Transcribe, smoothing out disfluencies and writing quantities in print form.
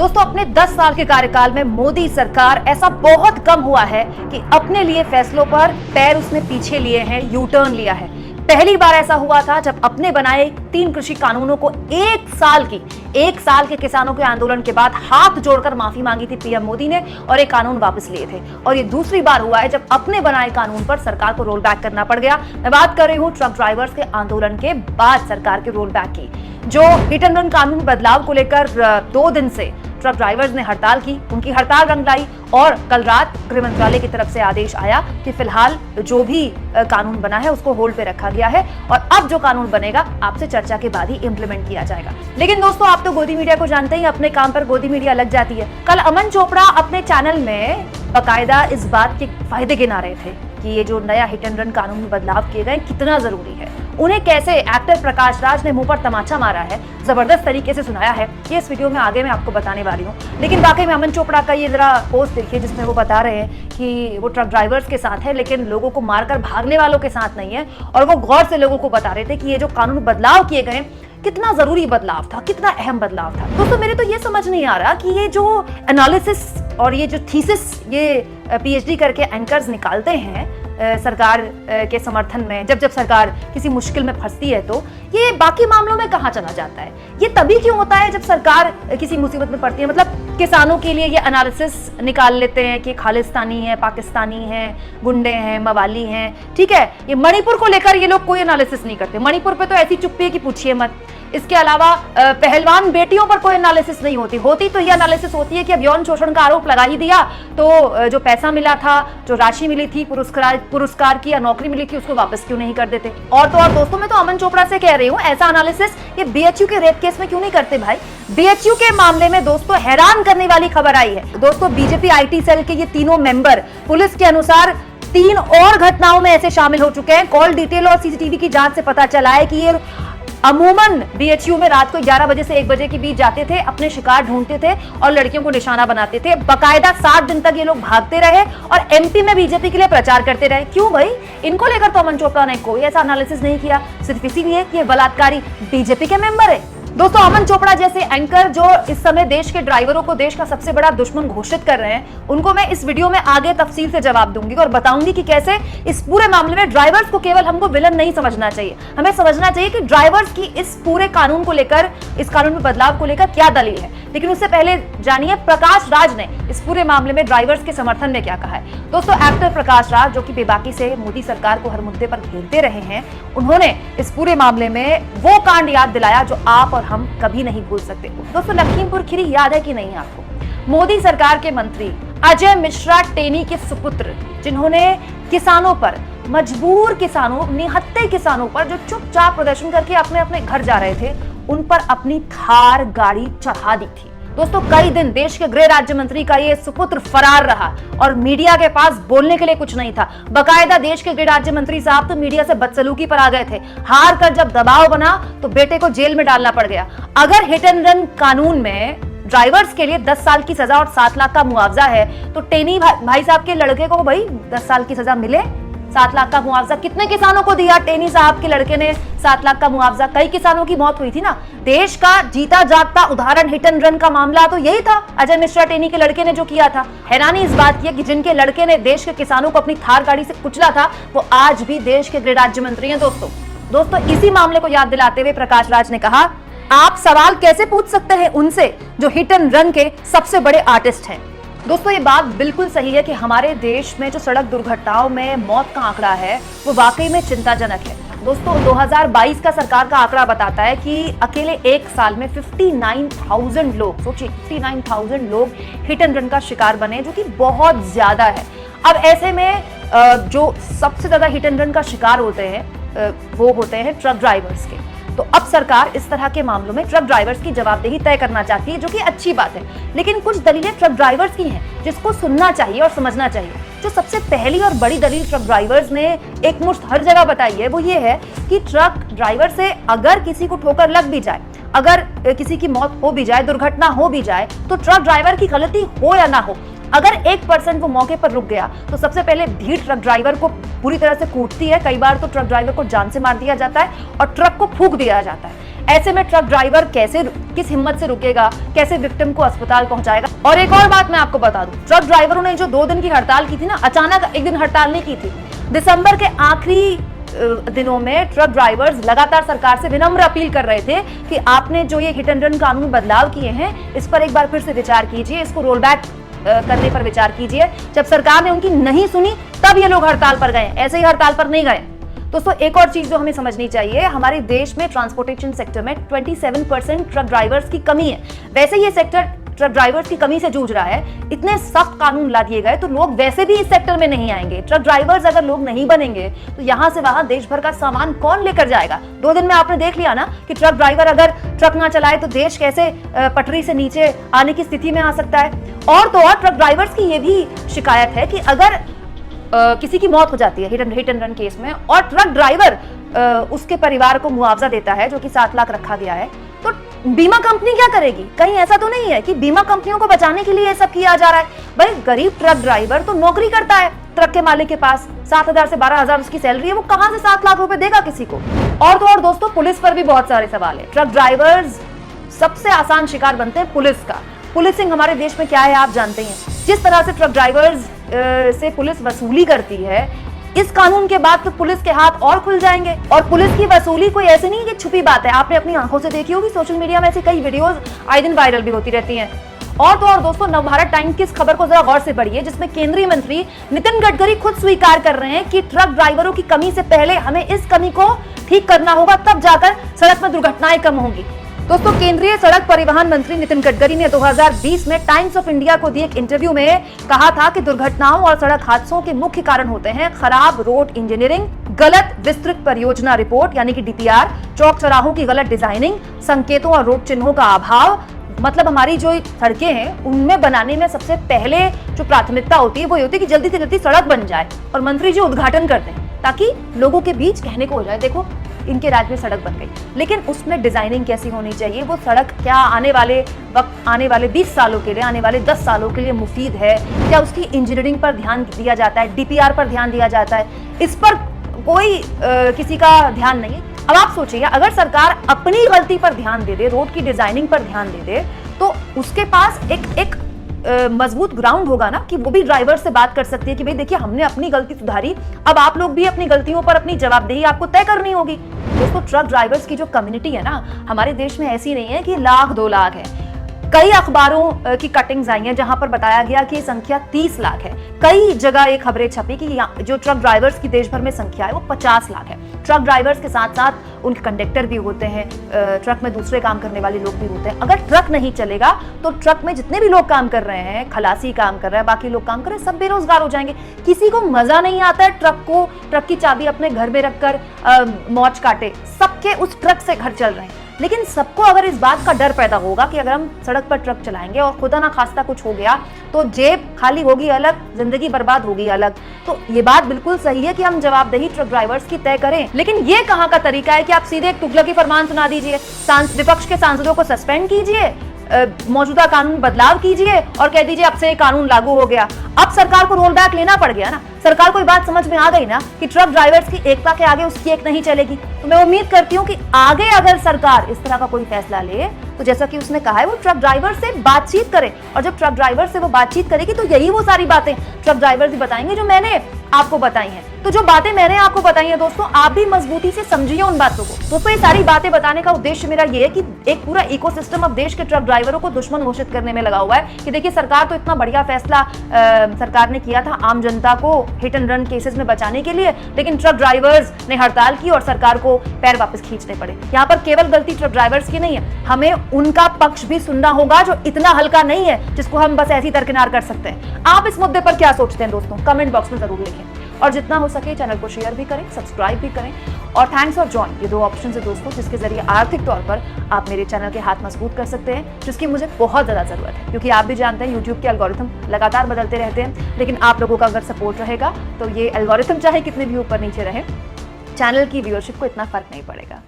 दोस्तों अपने 10 साल के कार्यकाल में मोदी सरकार ऐसा बहुत कम हुआ है कि अपने लिए फैसलों पर पैर उसने पीछे लिए हैं, यू टर्न लिया है। पहली बार ऐसा हुआ था जब अपने बनाए 3 कृषि कानूनों को एक साल के किसानों के आंदोलन के बाद हाथ जोड़कर माफी मांगी थी पीएम मोदी ने और ये कानून वापस लिए थे। और ये दूसरी बार हुआ है जब अपने बनाए कानून पर सरकार को रोल बैक करना पड़ गया। मैं बात कर रही हूँ ट्रक ड्राइवर्स के आंदोलन के बाद सरकार के रोल बैक की। जो हिट एंड रन कानून बदलाव को लेकर 2 दिन से ट्रक ड्राइवर्स ने हड़ताल की, उनकी हड़ताल रंग लाई और कल रात गृह मंत्रालय की तरफ से आदेश आया कि फिलहाल जो भी कानून बना है उसको होल्ड पे रखा गया है और अब जो कानून बनेगा आपसे चर्चा के बाद ही इंप्लीमेंट किया जाएगा। लेकिन दोस्तों आप तो गोदी मीडिया को जानते ही, अपने काम पर गोदी मीडिया लग जाती है। कल अमन चोपड़ा अपने चैनल में बाकायदा इस बात के फायदे गिना रहे थे कि ये जो नया हिट एंड रन कानून में बदलाव किए गए कितना जरूरी है। उन्हें कैसे एक्टर प्रकाश राज ने मुंह पर तमाचा मारा है, जबरदस्त तरीके से सुनाया है, ये इस वीडियो में आगे मैं आपको बताने वाली हूँ। लेकिन वाकई में अमन चोपड़ा का ये जरा पोस्ट देखिए जिसमें वो बता रहे हैं कि वो ट्रक ड्राइवर्स के साथ है लेकिन लोगों को मारकर भागने वालों के साथ नहीं है। और वो गौर से लोगों को बता रहे थे कि ये जो कानून बदलाव किए गए कितना जरूरी बदलाव था, कितना अहम बदलाव था। दोस्तों मेरे तो ये समझ नहीं आ रहा कि ये जो एनालिसिस और ये जो थीसिस ये पीएचडी करके एंकर्स निकालते हैं सरकार के समर्थन में, जब सरकार किसी मुश्किल में फंसती है तो ये बाकी मामलों में कहाँ चला जाता है। ये तभी क्यों होता है जब सरकार किसी मुसीबत में पड़ती है। मतलब किसानों के लिए ये एनालिसिस निकाल लेते हैं कि खालिस्तानी है, पाकिस्तानी है, गुंडे हैं, मवाली हैं, ठीक है। ये मणिपुर को लेकर ये लोग कोई एनालिसिस नहीं करते। मणिपुर पे तो ऐसी चुप्पी है कि पूछिए मत। इसके अलावा पहलवान बेटियों पर कोई एनालिसिस नहीं होती तो ये एनालिसिस होती है कि अब यौन शोषण का आरोप लगा ही दिया तो जो पैसा मिला था, जो राशि मिली थी पुरस्कार की या नौकरी मिली थी उसको वापस क्यों नहीं कर देते। और तो और दोस्तों मैं तो अमन चोपड़ा से कह रही हूँ ऐसा एनालिसिस ये बीएचयू के रेप केस में क्यों नहीं करते भाई। बीएचयू के मामले में दोस्तों हैरान करने वाली खबर आई है। दोस्तों बीजेपी आईटी सेल के ये तीनों मेंबर पुलिस के अनुसार 3 और घटनाओं में ऐसे शामिल हो चुके हैं। कॉल डिटेल और सीसीटीवी की जांच से पता चला है कि ये अमूमन बीएचयू में रात को 11 बजे से 1 बजे के बीच जाते थे, अपने शिकार ढूंढते थे और लड़कियों को निशाना बनाते थे। बकायदा 7 दिन तक ये लोग भागते रहे और एमपी में बीजेपी के लिए प्रचार करते रहे। क्यों भाई? इनको लेकर तो अमन चोपड़ा ने कोई ऐसा एनालिसिस नहीं किया, सिर्फ इसीलिए कि ये बलात्कारी बीजेपी के मेंबर है। दोस्तों अमन चोपड़ा जैसे एंकर जो इस समय देश के ड्राइवरों को देश का सबसे बड़ा दुश्मन घोषित कर रहे हैं, उनको मैं इस वीडियो में आगे तफसील से जवाब दूंगी और बताऊंगी कि कैसे इस पूरे मामले में ड्राइवर्स को केवल हमको विलन नहीं समझना चाहिए, हमें समझना चाहिए कि ड्राइवर्स की इस पूरे कानून को लेकर, इस कानून में बदलाव को लेकर क्या दलील है। लेकिन उससे पहले जानिए प्रकाश राज ने इस पूरे मामले में ड्राइवर्स के समर्थन में क्या कहा है। दोस्तों एक्टर प्रकाश राज जो कि बेबाकी से मोदी सरकार को हर मुद्दे पर घेरते रहे हैं, उन्होंने इस पूरे मामले में वो कांड याद दिलाया जो आप और हम कभी नहीं भूल सकते। दोस्तों लखीमपुर खीरी याद है कि नहीं आपको? मोदी सरकार के मंत्री अजय मिश्रा टेनी के सुपुत्र जिन्होंने किसानों पर, मजबूर किसानों, निहत्थे किसानों पर जो चुपचाप प्रदर्शन करके अपने अपने घर जा रहे थे, उन पर अपनी थार गाड़ी चढ़ा दी थी। दोस्तों कई दिन देश के गृह राज्य मंत्री का ये सुपुत्र फरार रहा और मीडिया के पास बोलने के लिए कुछ नहीं था। बकायदा देश के गृह राज्य मंत्री साहब तो मीडिया से बदसलूकी पर आ गए थे। हार कर जब दबाव बना तो बेटे को जेल में डालना पड़ गया। अगर हिट एंड रन कानून में ड्राइवर्स के लिए 10 साल की सजा और 7 लाख का मुआवजा है तो टेनी भाई साहब के लड़के को भाई 10 साल की सजा मिले, 7 लाख का मुआवजा कितने किसानों को दिया टेनी साहब के लड़के ने? 7 लाख का मुआवजा, कई किसानों की मौत हुई थी ना। देश का जीता जागता उदाहरण हिट एंड रन का मामला तो यही था, अजय मिश्रा टेनी के लड़के ने जो किया था। हैरानी इस बात की है कि जिनके लड़के ने देश के किसानों को अपनी थार गाड़ी से कुचला था वो आज भी देश के गृह राज्य मंत्री हैं। दोस्तों इसी मामले को याद दिलाते हुए प्रकाश राज ने कहा, आप सवाल कैसे पूछ सकते हैं उनसे जो हिट एंड रन के सबसे बड़े आर्टिस्ट हैं। दोस्तों ये बात बिल्कुल सही है कि हमारे देश में जो सड़क दुर्घटनाओं में मौत का आंकड़ा है वो वाकई में चिंताजनक है। दोस्तों 2022 का सरकार का आंकड़ा बताता है कि अकेले 1 साल में 59,000 लोग, सोचिए 59,000 लोग हिट एंड रन का शिकार बने, जो कि बहुत ज्यादा है। अब ऐसे में जो सबसे ज्यादा हिट एंड रन का शिकार होते हैं वो होते हैं ट्रक ड्राइवर्स के। तो अब सरकार इस तरह के मामलों में ट्रक ड्राइवर्स की जवाबदेही तय करना चाहती है, जो कि अच्छी बात है। लेकिन कुछ दलीलें ट्रक ड्राइवर्स की हैं जिसको सुनना चाहिए और समझना चाहिए। जो सबसे पहली और बड़ी दलील ट्रक ड्राइवर्स ने एक मुश्त हर जगह बताई है वो ये है कि ट्रक ड्राइवर से अगर किसी को ठोकर लग भी जाए, अगर किसी की मौत हो भी जाए, दुर्घटना हो भी जाए, तो ट्रक ड्राइवर की गलती हो या ना हो, अगर 1% वो मौके पर रुक गया तो सबसे पहले भीड़ ट्रक ड्राइवर को पूरी तरह से कूटती है। कई बार तो ट्रक ड्राइवर को जान से मार दिया जाता है और ट्रक को फूंक दिया जाता है। ऐसे में ट्रक ड्राइवर कैसे, किस हिम्मत से रुकेगा, कैसे विक्टिम को अस्पताल पहुंचाएगा। और एक और बात मैं आपको बता दूं, ट्रक ड्राइवरों ने जो 2 दिन की हड़ताल की थी ना, अचानक एक दिन हड़ताल नहीं की थी। दिसंबर के आखिरी दिनों में ट्रक ड्राइवर्स लगातार सरकार से विनम्र अपील कर रहे थे कि आपने जो ये हिट एंड रन कानून में बदलाव किए हैं, इस पर एक बार फिर से विचार कीजिए, इसको रोल बैक करने पर विचार कीजिए। जब सरकार ने उनकी नहीं सुनी तब ये लोग हड़ताल पर गए, ऐसे ही हड़ताल पर नहीं गए। दोस्तों एक और चीज जो हमें समझनी चाहिए, हमारे देश में ट्रांसपोर्टेशन सेक्टर में 27% ट्रक ड्राइवर्स की कमी है। वैसे ये सेक्टर ट्रक ड्राइवर्स की कमी से जूझ रहा है, इतने सख्त कानून ला दिए गए तो लोग वैसे भी इस सेक्टर में नहीं आएंगे। ट्रक ड्राइवर्स अगर लोग नहीं बनेंगे तो यहां से वहां देश भर का सामान कौन लेकर जाएगा। 2 दिन में आपने देख लिया ना कि ट्रक ड्राइवर अगर ट्रक ना चलाए तो देश कैसे पटरी से नीचे आने की स्थिति में आ सकता है। और तो और ट्रक ड्राइवर्स की ये भी शिकायत है कि अगर किसी की मौत हो जाती है हिट एंड रन केस में और ट्रक ड्राइवर उसके परिवार को मुआवजा देता है, जो कि 7 लाख रखा गया है, तो बीमा कंपनी क्या करेगी। कहीं ऐसा तो नहीं है कि बीमा कंपनियों को बचाने के लिए ये सब किया जा रहा है। भाई गरीब ट्रक ड्राइवर तो नौकरी करता है ट्रक के मालिक के पास, 7,000 से 12,000 उसकी सैलरी है, वो कहां से 7 लाख रुपए देगा किसी को। और तो और दोस्तों पुलिस पर भी बहुत सारे सवाल है। ट्रक ड्राइवर्स सबसे आसान शिकार बनते हैं पुलिस का। पुलिसिंग हमारे देश में क्या है आप जानते हैं। जिस तरह से ट्रक ड्राइवर्स से पुलिस वसूली करती है, इस कानून के बाद तो पुलिस के हाथ और खुल जाएंगे। और पुलिस की वसूली कोई ऐसी नहीं कि छुपी बात है, आपने अपनी आंखों से देखी होगी, सोशल मीडिया में ऐसी कई वीडियोस आए दिन वायरल भी होती रहती हैं। और तो और दोस्तों नवभारत टाइम्स की इस खबर को जरा गौर से पढ़िए, जिसमें केंद्रीय मंत्री नितिन गडकरी खुद स्वीकार कर रहे हैं कि ट्रक ड्राइवरों की कमी से पहले हमें इस कमी को ठीक करना होगा, तब जाकर सड़क में दुर्घटनाएं कम होंगी। दोस्तों केंद्रीय सड़क परिवहन मंत्री नितिन गडकरी ने 2020 में टाइम्स ऑफ इंडिया को दिए एक इंटरव्यू में कहा था कि दुर्घटनाओं और सड़क हादसों के मुख्य कारण होते हैं खराब रोड इंजीनियरिंग, गलत विस्तृत परियोजना रिपोर्ट यानी कि डीपीआर, चौक चौराहों की गलत डिजाइनिंग, संकेतों और रोड चिन्हों का अभाव। मतलब हमारी जो सड़कें हैं उनमें बनाने में सबसे पहले जो प्राथमिकता होती है वो ये होती है कि जल्दी से जल्दी सड़क बन जाए और मंत्री जी उद्घाटन करते हैं ताकि लोगों के बीच कहने को हो जाए देखो इनके राज्य में सड़क बन गई। लेकिन उसमें डिजाइनिंग कैसी होनी चाहिए, वो सड़क क्या आने वाले वक्त, आने वाले 20 सालों के लिए, आने वाले 10 सालों के लिए मुफीद है, क्या उसकी इंजीनियरिंग पर ध्यान दिया जाता है, डीपीआर पर ध्यान दिया जाता है, इस पर कोई किसी का ध्यान नहीं है। अब आप सोचिए अगर सरकार अपनी गलती पर ध्यान दे दे, रोड की डिजाइनिंग पर ध्यान दे दे, तो उसके पास एक मजबूत ग्राउंड होगा ना कि वो भी ड्राइवर से बात कर सकती है कि भाई देखिए हमने अपनी गलती सुधारी, अब आप लोग भी अपनी गलतियों पर अपनी जवाबदेही आपको तय करनी होगी। दोस्तों ट्रक ड्राइवर्स की जो कम्युनिटी है ना हमारे देश में ऐसी नहीं है कि 1,00,000 2 लाख है। कई अखबारों की कटिंग्स आई हैं जहां पर बताया गया कि संख्या 30 लाख है। कई जगह ये खबरें छपी कि जो ट्रक ड्राइवर्स की देश भर में संख्या है वो 50 लाख है। ट्रक ड्राइवर्स के साथ साथ उनके कंडक्टर भी होते हैं, ट्रक में दूसरे काम करने वाले लोग भी होते हैं। अगर ट्रक नहीं चलेगा तो ट्रक में जितने भी लोग काम कर रहे हैं, खलासी काम कर रहे हैं, बाकी लोग काम कर रहे हैं, सब बेरोजगार हो जाएंगे। किसी को मजा नहीं आता है ट्रक की चाबी अपने घर में रखकर मौज काटे, सबके उस ट्रक से घर चल रहे हैं। लेकिन सबको अगर इस बात का डर पैदा होगा कि अगर हम सड़क पर ट्रक चलाएंगे और खुदा ना खास्ता कुछ हो गया तो जेब खाली होगी अलग, जिंदगी बर्बाद होगी अलग, तो ये बात बिल्कुल सही है कि हम जवाबदेही ट्रक ड्राइवर्स की तय करें। लेकिन ये कहां का तरीका है कि आप सीधे एक तुगलकी फरमान सुना दीजिए, विपक्ष के सांसदों को सस्पेंड कीजिए, मौजूदा कानून बदलाव कीजिए और कह दीजिए अब से ये कानून लागू हो गया। अब सरकार को रोल बैक लेना पड़ गया ना। सरकार को ये बात समझ में आ गई ना कि ट्रक ड्राइवर्स की एकता के आगे उसकी एक नहीं चलेगी। तो मैं उम्मीद करती हूँ कि आगे अगर सरकार इस तरह का कोई फैसला ले तो जैसा कि उसने कहा है वो ट्रक ड्राइवर से बातचीत करे, और जब ट्रक ड्राइवर से वो बातचीत करेगी तो यही वो सारी बातें ट्रक ड्राइवर भी बताएंगे जो मैंने आपको बताई हैं। तो जो बातें मैंने आपको बताई हैं दोस्तों, आप भी मजबूती से समझिए उन बातों को। दोस्तों ये सारी बातें बताने का उद्देश्य मेरा ये है कि एक पूरा इकोसिस्टम अब देश के ट्रक ड्राइवरों को दुश्मन घोषित करने में लगा हुआ है कि देखिए सरकार तो इतना बढ़िया फैसला सरकार ने किया था आम जनता को हिट एंड रन केसेस में बचाने के लिए, लेकिन ट्रक ड्राइवर्स ने हड़ताल की और सरकार को पैर वापस खींचने पड़े। यहाँ पर केवल गलती ट्रक ड्राइवर्स की नहीं है, हमें उनका पक्ष भी सुनना होगा जो इतना हल्का नहीं है जिसको हम बस ऐसे ही दरकिनार कर सकते हैं। आप इस मुद्दे पर क्या सोचते हैं दोस्तों, कमेंट बॉक्स में जरूर लिखें और जितना हो सके चैनल को शेयर भी करें, सब्सक्राइब भी करें। और थैंक्स और जॉइन, ये 2 ऑप्शन है दोस्तों जिसके जरिए आर्थिक तौर पर आप मेरे चैनल के हाथ मजबूत कर सकते हैं, जिसकी मुझे बहुत ज्यादा जरूरत है, क्योंकि आप भी जानते हैं यूट्यूब के एल्गोरिथम लगातार बदलते रहते हैं। लेकिन आप लोगों का अगर सपोर्ट रहेगा तो ये एल्गोरिथम चाहे कितने भी ऊपर नीचे रहे, चैनल की व्यूअरशिप को इतना फर्क नहीं पड़ेगा।